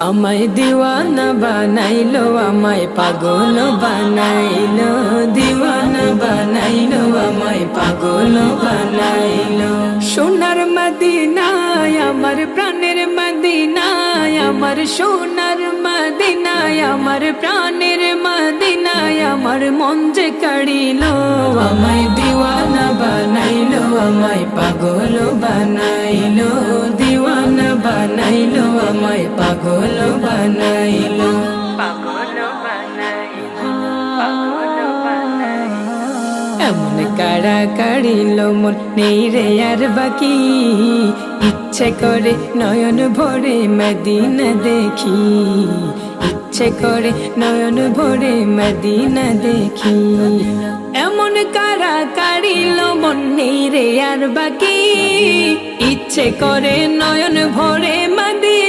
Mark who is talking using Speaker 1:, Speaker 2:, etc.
Speaker 1: আমায় দিওয়ানা বানাইলো, আমায় পাগল বানাইলো, দিওয়ানা বানাইলো, আমায় পাগল বানাইলো। সোনার মদিনায় আমার প্রাণের মদিনায়, আমার সোনার মদিনায় আমার প্রাণের মদিনায়, আমার মন যে কাড়িলো, আমায় দিওয়ানা বানাইলো, আমায় পাগল বানাইলো, দিওয়ানা বানাইলো, আমায় পাগল বানাইলো, পাগল বানাইলো, পাগল বানাইলো। এমন কাড়া কাড়িলো মন নেই রে আর বাকি, ইচ্ছে করে নয়ন ভরে মদিনা দেখি, ইচ্ছে করে নয়ন ভরে মদিনা দেখি। এমন কাড়া কাড়িলো মন নেই রে আর বাকি, ইচ্ছে করে নয়ন ভরে মদিনা